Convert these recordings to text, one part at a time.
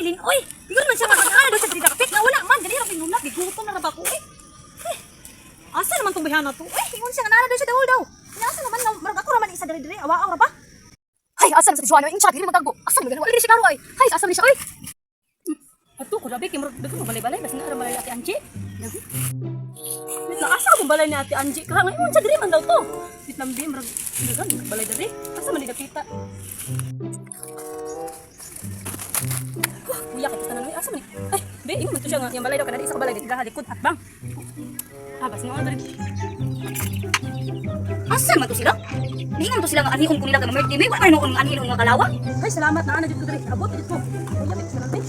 bilin. Oy, iyon man siya makakala do sa didakpit na wala man dili ra pinulak gigutom na ba ko eh. Asa naman tong bayhan na to? Eh, ingon siya nga nana daw siya daw. Asa naman marag ako ra man isa diri awa ra ba? Ay, asa na sa suwano ing chat dili magkago. Asa man wala diri siya karo ay. Hay, asa man siya oy. Ato ko labi kay murag dagko balay-balay basta na ra malay ati Angie. Asa ko balay ni ati Angie? Kaya ngayon siya diri man daw to. Bitlambi murag dagan balay diri. Asa man didapita? Kuya kay tanan ay asa man. Ay, be imo man to siya nga yang balay daw kada isa ka balay dito likod at bang. Bas no diri. Asa man to sila? Ningon to sila nga anihon ko nila ka merti may wala noon nga anihon nga kalawa. Ay salamat na ana dito diri. Abot dito. Kuya kay tanan ay.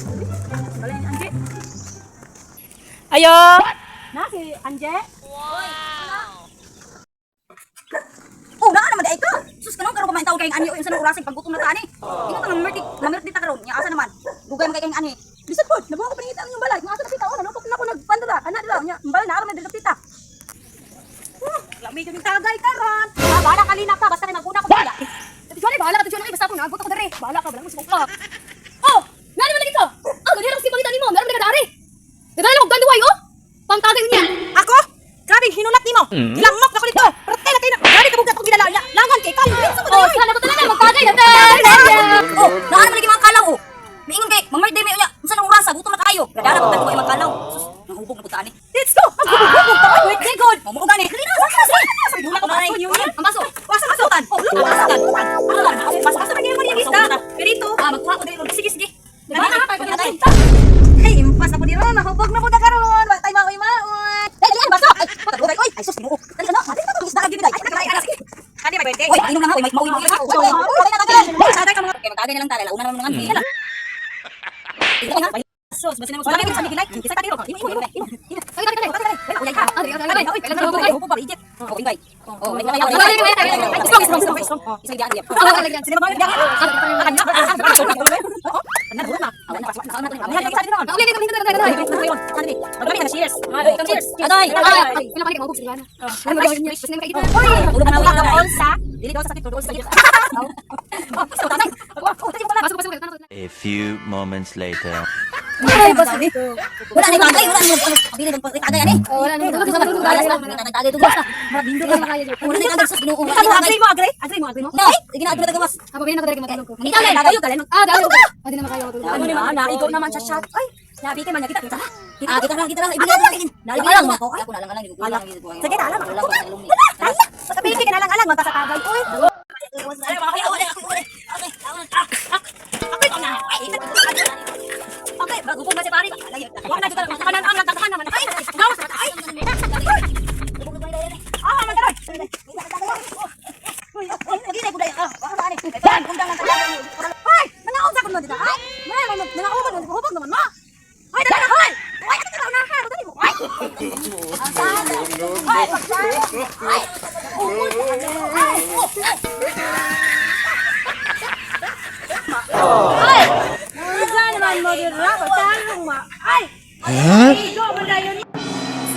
Balay ni Angie. Ayo. Na si Angie. Wow. Oh, naa naman dai ka. Sus kanang karon kumain tawag kay ani yung sa orasig paggutom na ta ani. Ingon ta merti ta karon. Nya asa naman? Dugay man kay ani. Bisan pod, nabuha ko pangita ang balay. Nga asa napita oh, nanupok na ko nagpandala. Ana dila nya, balay na aron na dila. Lami jud tagay karon. Ah, bala kalina ka basta kay naguna ko dila. Dili bala ka tujon basta ko nagot ako diri. Bala ka bala mo sa Oh, nani man lagi ka? Ah, gadi ra si pangita nimo, meron ka dari. Dili mo ganduway oh. Pangtagay niya. Ako? Grabe hinulat nimo. Gilamok na ko dito. Pertay na kay na. Gari ka bugat og ginala niya. Langan kay kan. Oh, sana ko talaga magtagay na. Oh, naa man lagi mga kalaw oh. Miingon kay, mamay-day may unya. Unsa nang orasa, gutom na kayo. Kadara pag tanduay magkalaw. Sus, nahubog na putaan ni. Let's go. Maghubog tayo. Wait, good. Mo gani. Dali na. Sabi dula ko na rin. Ang baso. Wasa kasutan. Oh, luto kasutan. Basa na kayo mo ni Vista. Perito. Ah, magkuha ko dili. Sige. Diba na pa natin. Hey, impas na po dito. Nahubog na po na karon. Wa tay maoy-maoy. Dali yan baso. Ay, patagay. Oy, ay sus ginoo. Dali na. Dali na to. Isda gid day. Ay, sige. Kani may birthday. Oy, inom na nga. Oy, maoy-maoy. Dali na tagay. Sada ka mga. Kay magtagay na lang tala. Una na mga ngani. Sos, basta mo sabi sa like. Kita tayo. Imo. Ay, dali. Ay, ha. Ay, kailan ko hubo pa igit. Oh, ingay. Oh, may kaya. Strong. Isa diyan diyan. Sino ba diyan? Cheers. Cheers. Aday. Kailan pa mabuk sila na. Ulo ka na wala ka olsa. Dili daw sa sakit olsa. A few moments later. Ay, basta dito. Wala na bagay, wala na pabili ng tagay ani. Wala na dito sa galas na tagay to basta. Mabindo na makaya dito. Wala na tagay sa Ginoo. Agree mo. No, ginaadto na tagamas. Aba gina ko diri matulog ko. Kita na kayo galan. Ah, dali ko. Pwede na makayo to. Ano na, naigo naman sa shot. Ay, sabi kay man kita. Kita lang. Ibigay lang. Nalibilang mo ako. Ako na lang Sige, alam. Sabi kay kinalang-alang mata sa tagay. Oy. Okay, bago po si pare. Wala na dito lang kanan ang nagtatahan naman. Ay, gawas mata. Ay. Ah, mandaroy. Uy, lagi na gulay. Ah, wala ani. Ay, kundang lang talaga. Ay, nangaon sa kuno dito. Ay, nangaon man hubog naman mo. Ay, dali na. Ay, ano ka na ha? Dali mo. Ay. Ay. Naman mo din ra ko tarong ma. Ay. Go mo dayon.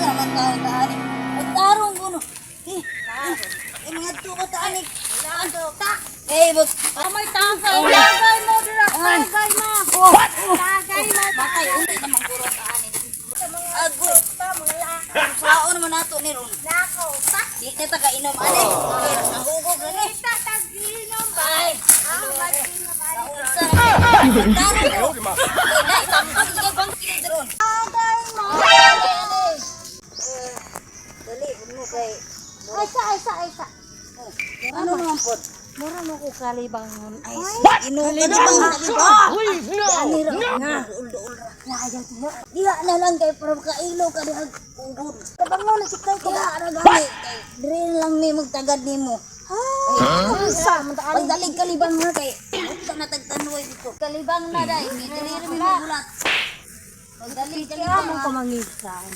Sama tao taani. Tarong kuno. Mga tuko taani. Ando ta. Bot. Amay tagay. Tagay mo dira. Tagay mo. Tagay mo. Bakay ulit naman puro taani. Agoy pa mga la. Saon man nato ni ron. Nako pa. Di ta ka inom ani. Nahugog ani. Ta tag-inom ba? Ay. Ay, ano naman po? Mura mo ko kalibangon. Ay, kalibang Diya na lang kay para kailo ka di ugod. Kabangon na sikay ko na aragani. Dire lang mi magtagad nimo. Pagdalig kalibang na kay ito na tagtanway dito. Kalibang na dai, dili mi magulat. Pagdalig kalibang mo pamangisan.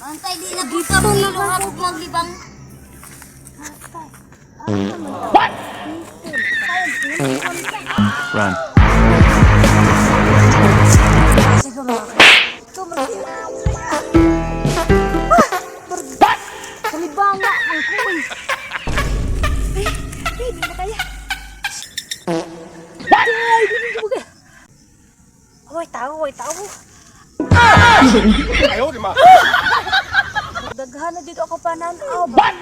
Antay di na kita mo hapog maglibang. Run. Kalibang na ang kuy. Di ba kaya? Ay, di ba kaya? Hoy, tao, hoy, tao. 哎呦我的妈！ Daghan na dito ako pananaw. What?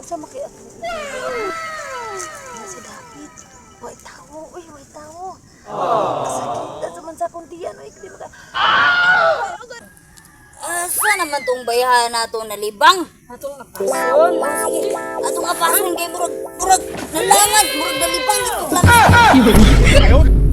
Sa makiat. Si David. Hoy, tao. Uy, hoy, tao. Sakit na naman sa kundiyan. Uy, hindi maka... Asa naman tong bayahan nato na libang? Atong napason. Sige, atong apason kay murag nalangan, murag nalibang ito lang. 哎呦我的